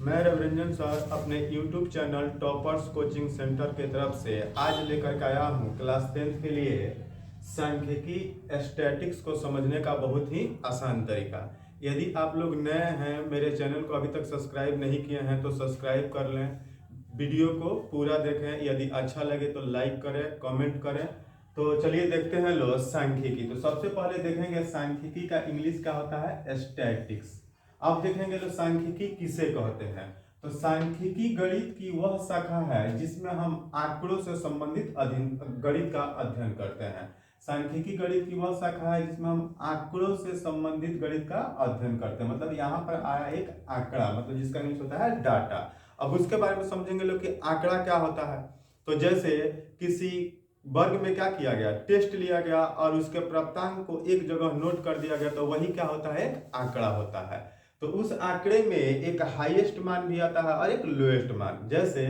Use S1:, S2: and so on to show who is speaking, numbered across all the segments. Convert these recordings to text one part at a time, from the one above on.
S1: मैं रविरंजन सर अपने YouTube channel toppers coaching centre के तरफ से आज लेकर के आया हूँ क्लास 10th के लिए सांख्यिकी स्टैटिक्स को समझने का बहुत ही आसान तरीका। यदि आप लोग नए हैं, मेरे चैनल को अभी तक सब्सक्राइब नहीं किए हैं तो सब्सक्राइब कर लें, वीडियो को पूरा देखें, यदि अच्छा लगे तो लाइक करें, कमेंट करें। तो चलिए देखते हैं लो सांख्यिकी। तो सबसे पहले देखेंगे सांख्यिकी का इंग्लिश क्या होता है, स्टैटिक्स। अब देखेंगे तो सांख्यिकी किसे कहते हैं। तो सांख्यिकी गणित की वह शाखा है जिसमें हम आंकड़ों से संबंधित गणित का अध्ययन करते हैं। सांख्यिकी गणित की वह शाखा है जिसमें हम आंकड़ों से संबंधित गणित का अध्ययन करते हैं। मतलब यहाँ पर आया एक आंकड़ा, मतलब जिसका इंग्लिश होता है डाटा। अब उसके बारे में समझेंगे लोग कि आंकड़ा क्या होता है। तो जैसे किसी वर्ग में क्या किया गया, टेस्ट लिया गया और उसके प्राप्तांक को एक जगह नोट कर दिया गया, तो वही क्या होता है, आंकड़ा होता है। तो उस आंकड़े में एक हाईएस्ट मान भी आता है और एक लोएस्ट मान। जैसे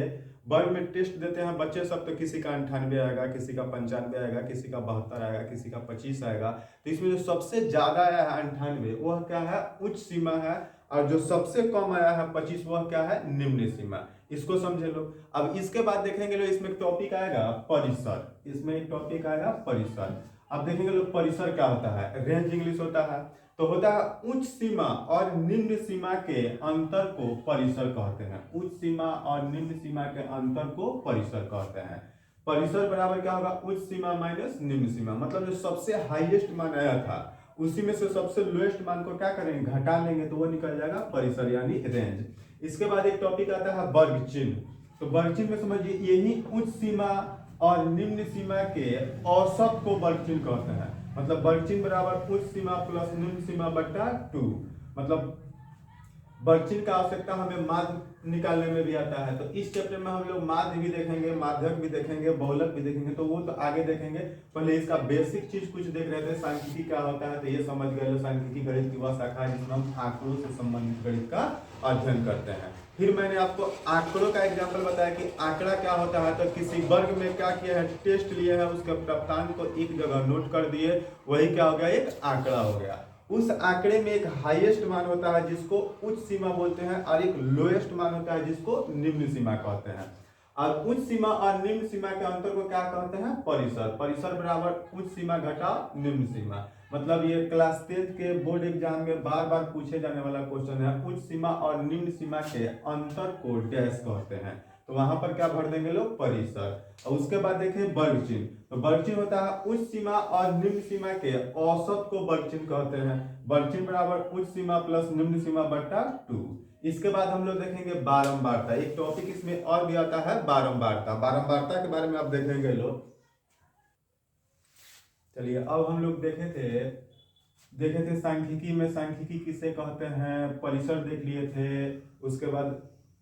S1: वर्ग में टेस्ट देते हैं बच्चे सब, तो किसी का 98 आएगा, किसी का 95 आएगा, किसी का 72 आएगा, किसी का 25 आएगा। तो इसमें जो सबसे ज्यादा आया है 98, वह क्या है, उच्च सीमा है, और जो सबसे कम आया है 25, वह क्या है, निम्न सीमा। इसको समझे लो। अब इसके बाद देखेंगे लो, इसमें एक टॉपिक आएगा परिसर। इसमें एक टॉपिक आएगा परिसर। अब देखेंगे लोग परिसर क्या होता है, रेंज इंग्लिश होता है। तो होता है उच्च सीमा और निम्न सीमा के अंतर को परिसर कहते हैं। उच्च सीमा और निम्न सीमा के अंतर को परिसर कहते हैं। परिसर बराबर क्या होगा, उच्च सीमा माइनस निम्न सीमा। मतलब जो सबसे हाईएस्ट मान आया था उसी में से सबसे लोएस्ट मान को क्या करेंगे, घटा लेंगे, तो वो निकल जाएगा परिसर यानी रेंज। इसके बाद एक टॉपिक आता है वर्ग चिन्ह। तो वर्ग चिन्ह में समझिए यही उच्च सीमा और निम्न सीमा के औसत को वर्ग चिन्ह कहते हैं। मतलब वर्ग चिन्ह बराबर उच्च सीमा प्लस निम्न सीमा बट्टा 2। मतलब वर्ग चिन्ह का आवश्यकता हमें माध्य निकालने में भी आता है। तो इस चैप्टर में हम लोग माध्य भी देखेंगे, माध्यक भी देखेंगे, बहुलक भी देखेंगे, तो वो तो आगे देखेंगे। पहले इसका बेसिक चीज कुछ देख रहे थे, सांख्यिकी क्या होता है। तो ये समझ गए, सांख्यिकी गणित की वह शाखा है जिसमें हम आंकड़ों से संबंधित गणित का अध्ययन करते हैं। फिर मैंने आपको आंकड़ों का एग्जाम्पल बताया कि आंकड़ा क्या होता है। तो किसी वर्ग में क्या किया है, टेस्ट लिए है, उसके प्राप्तांक को एक जगह नोट कर दिए, वही क्या हो गया, एक आंकड़ा हो गया। उस आंकड़े में एक हाईएस्ट मान होता है जिसको उच्च सीमा बोलते हैं, और एक लोएस्ट मान होता है जिसको निम्न सीमा कहते हैं। और उच्च सीमा और निम्न सीमा के अंतर को क्या कहते हैं, परिसर। परिसर बराबर उच्च सीमा घटा निम्न सीमा। मतलब ये क्लास 10th के बोर्ड एग्जाम में बार बार पूछे जाने वाला क्वेश्चन है। उच्च सीमा और निम्न सीमा के अंतर को डैश कहते हैं। तो वहां पर क्या भर देंगे लोग, परिसर। और उसके बाद देखें वर्ग चिन्ह। तो वर्ग चिन्ह होता है उच्च सीमा और निम्न सीमा के औसत को वर्ग चिन्ह कहते हैं। वर्ग चिन्ह बराबर उच्च सीमा प्लस निम्न सीमा बट्टा 2। इसके बाद हम लोग देखेंगे बारंबारता। एक टॉपिक इसमें और भी आता है, बारंबारता। बारंबारता के बारे में आप देखेंगे लोग। चलिए अब हम लोग देखे थे सांख्यिकी में सांख्यिकी किसे कहते हैं, परिसर देख लिए थे, उसके बाद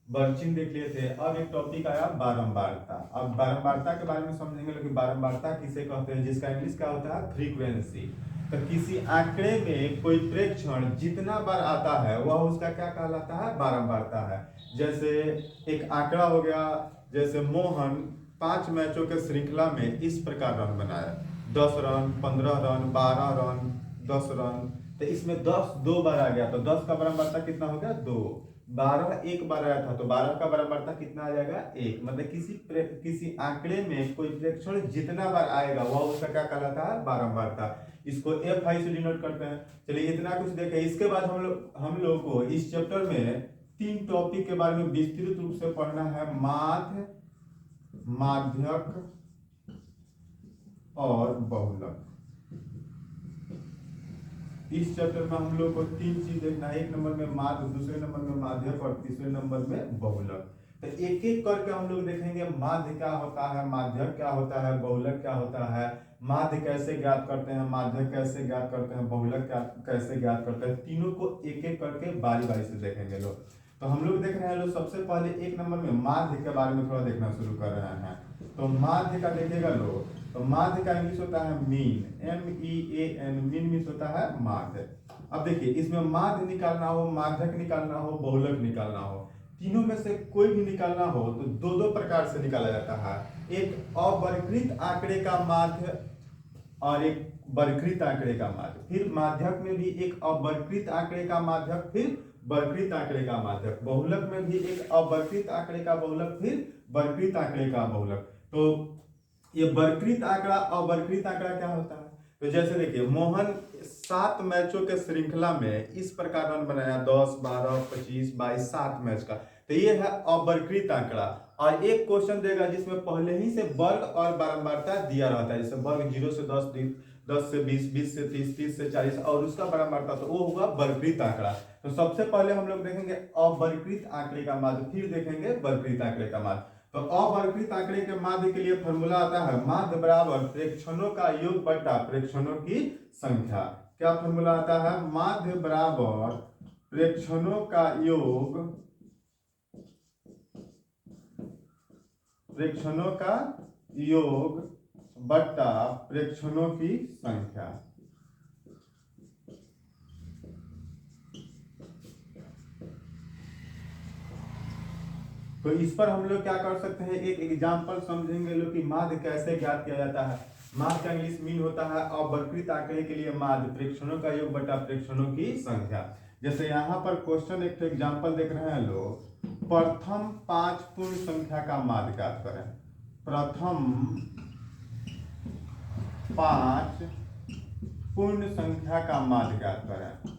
S1: वर्ग चिन्ह देख लिए थे। अब एक टॉपिक आया बारंबारता। अब बारंबारता के बारे में समझेंगे लोग कि बारंबारता किसे कहते हैं, जिसका इंग्लिश क्या होता है, फ्रीक्वेंसी। तो किसी आंकड़े में कोई प्रेक्षण जितना बार आता है वह उसका क्या कहलाता है, बारंबारता है। जैसे एक आंकड़ा हो गया, जैसे मोहन 5 मैचों के श्रृंखला में इस प्रकार रन बनाया, 10 रन, 15 रन, 12 रन, 10 रन। तो इसमें 10 2 बार आ गया, तो 10 का बारंबारता कितना हो गया, 2। 12 एक बार आया था, तो 12 का बारंबारता कितना आ जाएगा, 1। मतलब किसी आंकड़े में कोई प्रेक्षण जितना बार आएगा वह उसका क्या कहलाता है, बारंबारता। इसको FI से डिनोट करते हैं। चलिए इतना कुछ देखें। इसके बाद हम लोग को इस चैप्टर में 3 टॉपिक के बारे में विस्तृत रूप से पढ़ना है, माध्य, माध्यक और बहुलक। इस चैप्टर में हम लोग को 3 चीज देखना है। 1 नंबर में माध्य, दूसरे नंबर में माध्यक और तीसरे नंबर में बहुलक। तो एक एक करके हम लोग देखेंगे, माध्य क्या होता है, माध्यक क्या होता है, बहुलक क्या होता है, माध्य कैसे ज्ञात करते हैं, माध्यक कैसे ज्ञात करते हैं, बहुलक कैसे ज्ञात करते हैं। तीनों को एक एक करके बारी बारी से देखेंगे लोग। तो हम लोग देख रहे हैं लोग, सबसे पहले 1 नंबर में माध्य के बारे में थोड़ा देखना शुरू कर रहे हैं। तो माध्य का देखिएगा लोग। तो माध्य का इंग्लिश होता है मीन, MEAN। मीन मीन्स होता है माध्य। अब देखिए इसमें माध्य निकालना हो, माध्यक निकालना हो, बहुलक निकालना हो, तीनों में से कोई भी निकालना हो तो 2 प्रकार से निकाला जाता है। एक अवर्गीकृत आंकड़े का माध्य और एक वर्गीकृत आंकड़े का माध्य। फिर माध्यक में भी एक अवर्गीकृत आंकड़े का माध्यक, फिर वर्गकृत आंकड़े का माध्यक। बहुलक में भी एक अवर्गकृत आंकड़े का बहुलक, फिर वर्गकृत आंकड़े का बहुलक। तो ये वर्गकृत आंकड़ा अवर्गकृत आंकड़ा क्या होता है? तो जैसे देखिए, मोहन 7 मैचों के श्रृंखला में इस प्रकार रन बनाया, 10, 12, 25, 22, 7 मैच का। तो ये है अवर्गकृत आंकड़ा। और एक क्वेश्चन देगा जिसमें पहले ही से वर्ग और बारंबारता दिया रहता है, जैसे वर्ग 0 से 10, 10 से 20, 20 से 30, 30 से 40 और उसका बारंबारता, तो वो होगा वर्गकृत आंकड़ा। तो सबसे पहले हम लोग देखेंगे अवर्गकृत आंकड़े का माध्य, फिर देखेंगे वर्गकृत आंकड़े का माध्य। तो अवर्गकृत आंकड़े के माध्य के लिए फॉर्मूला आता है माध्य बराबर प्रेक्षणों का योग बटा प्रेक्षणों की संख्या। क्या फॉर्मूला आता है? माध्य बराबर प्रेक्षणों का योग, प्रेक्षणों का योग बटा प्रेक्षणों की संख्या। तो इस पर हम लोग क्या कर सकते हैं, एक एग्जांपल समझेंगे लोग कि माध्य कैसे ज्ञात किया जाता है। माध्य का इंग्लिश मीन होता है अवर्गकृत आंकड़े के लिए माध्य प्रेक्षणों का योग बटा प्रेक्षणों की संख्या। जैसे यहाँ पर क्वेश्चन एक एग्जांपल देख रहे हैं लोग, प्रथम 5 पूर्ण संख्या का माध्य ज्ञात करें। प्रथम 5 पूर्ण संख्या का माध्य ज्ञात करें।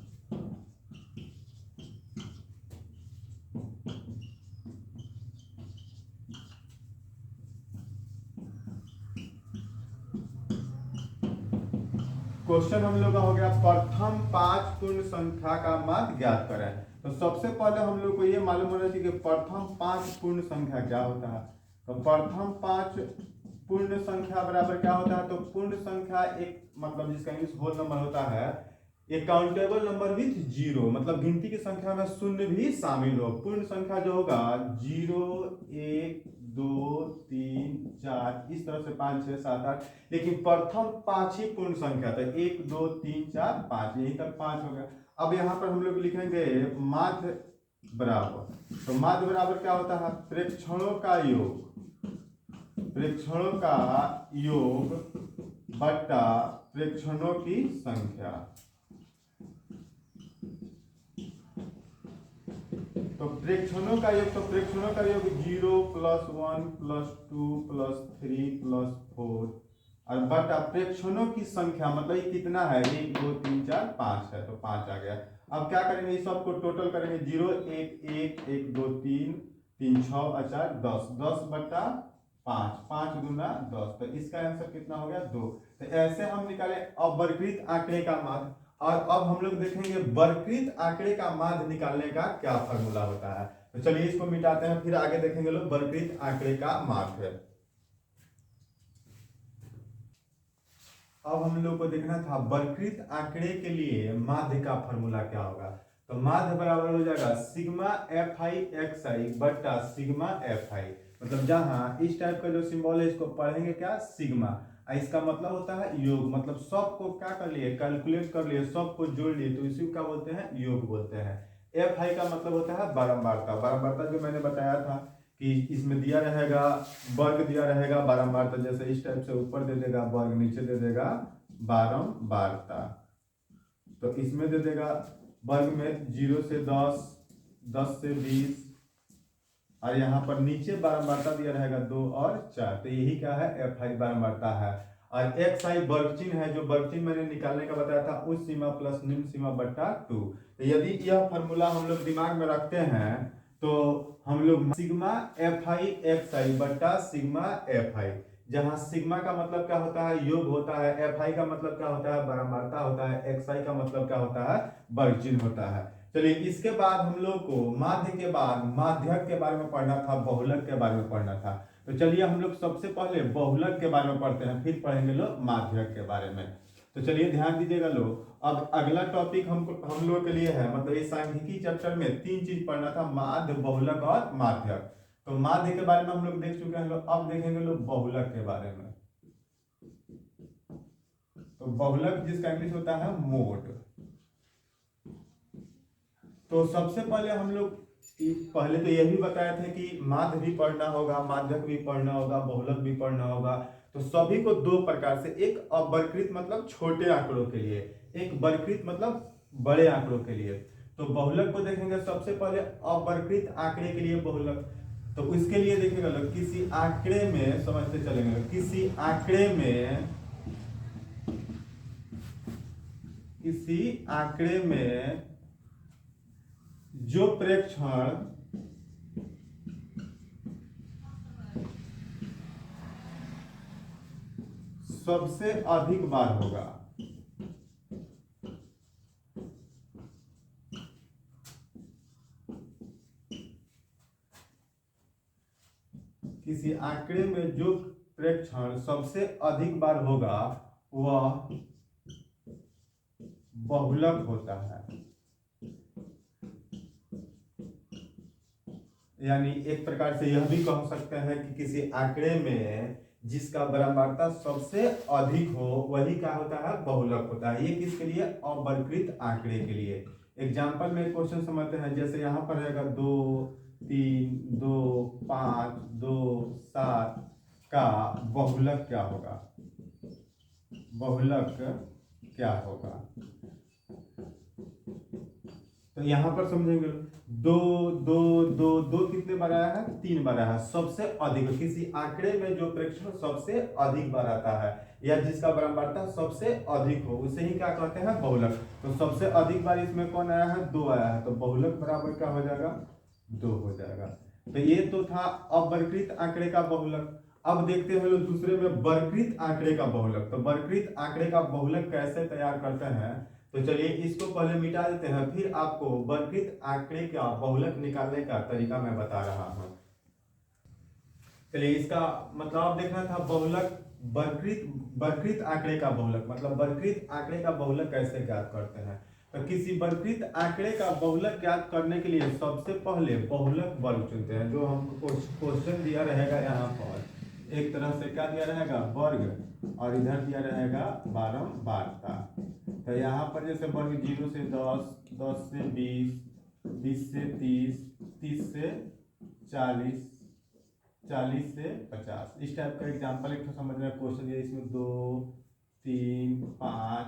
S1: क्वेश्चन हम लोग का हो गया प्रथम 5 पूर्ण संख्या का माध्य ज्ञात करें। तो सबसे पहले हम लोग को ये मालूम होना चाहिए कि प्रथम 5 पूर्ण संख्या क्या होता है। तो प्रथम 5 पूर्ण संख्या बराबर क्या होता है? तो पूर्ण संख्या एक मतलब जिसका इंग्लिश होल नंबर होता है, एक काउंटेबल नंबर विथ जीरो, मतलब गिनती की संख्या में शून्य भी शामिल हो। पूर्ण संख्या जो होगा 0, 1, 2, 3, 4, इस तरह से 5, 6, 7, 8, लेकिन प्रथम 5 ही पूर्ण संख्या था। 1, 2, 3, 4, 5, यहीं तक 5 हो गया। अब यहाँ पर हम लोग लिखेंगे माध्य बराबर, तो माध्य बराबर क्या होता है? प्रेक्षणों का योग, प्रेक्षणों का योग बटा प्रेक्षणों की संख्या। तो प्रेक्षणों का योग, तो प्रेक्षणों का योग 0 + 1 + 2 + 3 + 4 और बटा प्रेक्षणों की संख्या, मतलब ये कितना है? 1, 2, 3, 4, 5 है, तो 5 आ गया। अब क्या करेंगे, इस सबको टोटल करेंगे। 0, 1, 1, 1, 2, 3, 3, 6 और 4, 10, 10 बटा 5, 5 दूना 10, तो इसका आंसर कितना हो गया? 2। तो ऐसे हम निकाले अवर्गकृत आंकड़े का माध्य। और अब हम लोग देखेंगे वर्गकृत आंकड़े का माध्य निकालने का क्या फॉर्मूला होता है। तो चलिए इसको मिटाते हैं, फिर आगे देखेंगे लोग वर्गकृत आंकड़े का माध्य। अब हम लोग को देखना था वर्गकृत आंकड़े के लिए माध्य का फॉर्मूला क्या होगा। तो माध्य बराबर हो जाएगा सिग्मा fi xi बटा सिग्मा fi, मतलब जहां इस टाइप का जो सिंबल है इसको पढ़ेंगे क्या? सिग्मा। इसका मतलब होता है योग, मतलब सबको क्या कर लिए? कैलकुलेट कर लिए, सबको जोड़ लिए, तो इसी को क्या बोलते हैं? योग बोलते हैं। fi का मतलब होता है बारंबारता। बारंबारता जो मैंने बताया था कि इसमें दिया रहेगा वर्ग, दिया रहेगा बारंबारता, जैसे इस टाइप से ऊपर दे देगा वर्ग, नीचे दे देगा बारंबारता। तो इसमें दे देगा वर्ग में 0 से 10, 10 से 20 और यहाँ पर नीचे बारंबारता दिया रहेगा 2 और 4, तो यही क्या है? fi बारंबारता है। और xi वर्ग चिन्ह है, जो वर्ग चिन्ह मैंने निकालने का बताया था, उस सीमा प्लस निम्न सीमा बटा 2। तो यदि यह फॉर्मूला हम लोग दिमाग में रखते हैं तो हम लोग सिग्मा fi xi बटा सिग्मा fi, जहां सिग्मा का मतलब क्या होता है? योग होता है। fi का मतलब क्या होता है? बारंबारता होता है। xi का मतलब क्या होता है? वर्ग चिन्ह होता है। चलिए इसके बाद हम लोग को माध्य के बाद माध्यक के बारे में पढ़ना था, बहुलक के बारे में पढ़ना था। तो चलिए हम लोग सबसे पहले बहुलक के बारे में पढ़ते हैं, फिर पढ़ेंगे लोग माध्यक के बारे में। तो चलिए ध्यान दीजिएगा लोग, अब अगला टॉपिक हम लोग के लिए है, मतलब ये सांख्यिकी चैप्टर में 3 चीज पढ़ना था, माध्य, बहुलक और माध्यक। तो माध्य के बारे में हम लोग देख चुके हैं लोग, अब देखेंगे लोग बहुलक के बारे में। तो बहुलक जिसका इंग्लिश होता है मोड। तो सबसे पहले हम लोग पहले तो यह भी बताया था कि माध्य भी पढ़ना होगा, माध्यक भी पढ़ना होगा, बहुलक भी पढ़ना होगा। तो सभी को 2 प्रकार से, एक अवर्गकृत मतलब छोटे आंकड़ों के लिए, एक वर्गकृत मतलब बड़े आंकड़ों के लिए। तो बहुलक को देखेंगे सबसे पहले अवर्गीकृत आंकड़े के लिए बहुलक, तो इसके लिए देखेंगे लोग किसी आंकड़े में, समझते चलेंगे, किसी आंकड़े में जो प्रेक्षण सबसे अधिक बार होगा, किसी आंकड़े में जो प्रेक्षण सबसे अधिक बार होगा वह बहुलक होता है। यानी एक प्रकार से यह भी कह सकते हैं कि किसी आंकड़े में जिसका बारंबारता सबसे अधिक हो वही क्या होता है, बहुलक होता है। ये किसके लिए, अवर्गीकृत आंकड़े के लिए। एग्जाम्पल में क्वेश्चन समझते हैं, जैसे यहाँ पर रहेगा 2, 3, 2, 5, 2, 7 का बहुलक क्या होगा, बहुलक क्या होगा। तो यहाँ पर समझेंगे 2, 2, 2, 2 कितने बार आया है, 3 बार आया है। सबसे अधिक किसी आंकड़े में जो प्रेक्षण सबसे अधिक बार आता है या जिसका बारंबारता सबसे अधिक हो उसे ही क्या कहते हैं, बहुलक। तो सबसे अधिक बार इसमें कौन आया है, 2 आया है, तो बहुलक बराबर क्या हो जाएगा, 2 हो जाएगा। तो ये तो था अवर्गीकृत आंकड़े का बहुलक। अब देखते हैं लोग दूसरे में वर्गीकृत आंकड़े का बहुलक। तो वर्गीकृत आंकड़े का बहुलक कैसे तैयार करते हैं, तो चलिए इसको पहले मिटा देते हैं, फिर आपको वर्गीकृत आंकड़े का बहुलक निकालने का तरीका मैं बता रहा हूं। चलिए इसका मतलब देखना था, बहुलक वर्गीकृत आंकड़े का बहुलक, मतलब वर्गीकृत आंकड़े का बहुलक कैसे ज्ञात करते हैं। तो किसी वर्गीकृत आंकड़े का बहुलक ज्ञात करने के लिए सबसे पहले बहुलक वर्ग चुनते हैं। जो हमको क्वेश्चन दिया रहेगा यहाँ पर एक तरह से क्या दिया रहेगा, वर्ग, और इधर दिया रहेगा बारंबारता। तो यहाँ पर जैसे वर्ग 0 से 10, 10 से 20, 20 से 30, 30 से 40, 40 से 50, इस टाइप का एग्जाम्पल एक समझना क्वेश्चन है। इसमें 2, 3, 5,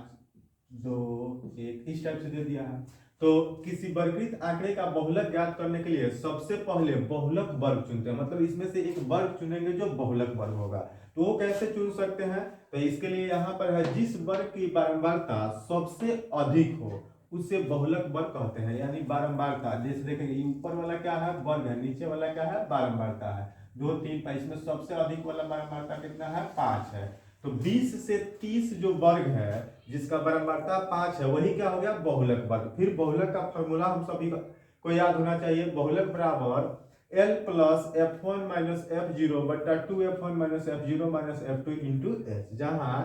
S1: 2, 1 इस टाइप से दे दिया है। तो किसी वर्गीकृत आंकड़े का बहुलक ज्ञात करने के लिए सबसे पहले बहुलक वर्ग चुनते हैं, मतलब इसमें से एक वर्ग चुनेंगे जो बहुलक वर्ग होगा। तो वो कैसे चुन सकते हैं, तो इसके लिए यहाँ पर है, जिस वर्ग की बारंबारता सबसे अधिक हो उसे बहुलक वर्ग कहते हैं। यानी बारंबारता, जैसे देखेंगे ऊपर वाला क्या है, वर्ग है, नीचे वाला क्या है, बारंबारता है। 2, 3, 5, इसमें सबसे अधिक वाला बारंबारता कितना है, 5 है। तो 20 से 30 जो वर्ग है जिसका बारंबारता 5 है वही क्या हो गया, बहुलक वर्ग। फिर बहुलक का फॉर्मूला हम सभी को याद होना चाहिए, बहुलक बराबर L plus F1 minus F0 बटा 2F1 minus F0 minus F2 into H, जहाँ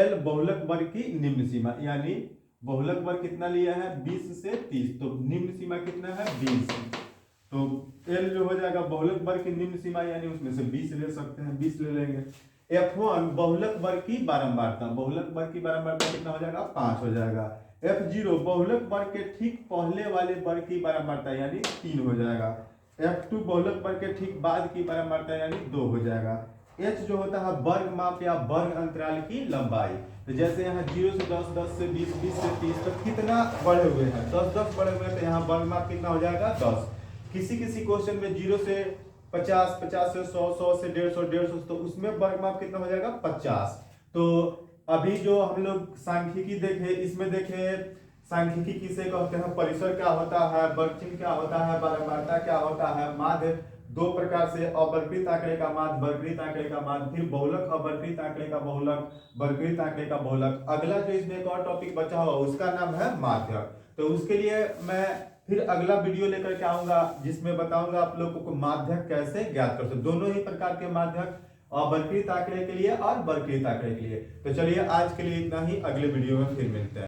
S1: L बहुलक वर्ग की निम्न सीमा, यानी बहुलक वर्ग कितना लिया है, 20 से 30, तो निम्न सीमा कितना है, 20। तो L जो हो जाएगा बहुलक वर्ग की निम्न सीमा, यानी उसमें से 20 ले सकते हैं, 20 ले लेंगे। F1 बहुलक वर्ग की बारंबारता, बहुलक वर्ग की बारंबारता कितना हो जाएगा, 5 हो जाएगा। F0 बहुलक वर्ग के ठीक पहले वाले वर्ग की बारंबारता यानी 3 हो जाएगा। F2 बहुलक वर्ग के ठीक बाद की बारंबारता यानी 2 हो जाएगा। H जो होता है वर्ग माप या वर्ग अंतराल की लंबाई। तो जैसे यहाँ 0 से 10, 10 से 20, 20 से 30, तो कितना बढ़े हुए हैं, 10, 10 बढ़े हुए हैं, तो यहाँ वर्ग माप कितना हो जाएगा, 10। किसी क्वेश्चन में 0 से 50, 50 से 100, 100 से 150, 150, तो उसमें वर्ग माप कितना हो जाएगा, 50। तो अभी जो हम लोग सांख्यिकी देखे, इसमें देखे सांख्यिकी किसे कहते हैं, परिसर क्या होता है, वर्ग चिन्ह क्या होता है, बारंबारता क्या होता है, माध्य, 2 प्रकार से, अवर्गीकृत आंकड़े का माध्य, वर्गीकृत आंकड़े का माध्य, फिर बहुलक अवर्गीकृत आंकड़े का बहुलक, वर्गीकृत आंकड़े का बहुलक। अगला जो इसमें एक और टॉपिक बचा हुआ उसका नाम है माध्यक। तो उसके लिए मैं फिर अगला वीडियो लेकर के आऊंगा जिसमें बताऊंगा आप लोगों को माध्यक कैसे ज्ञात कर सकते, दोनों ही प्रकार के माध्यक, अवर्गीकृत आंकड़े के लिए और वर्गीकृत आंकड़े के लिए। तो चलिए आज के लिए इतना ही, अगले वीडियो में फिर मिलते हैं।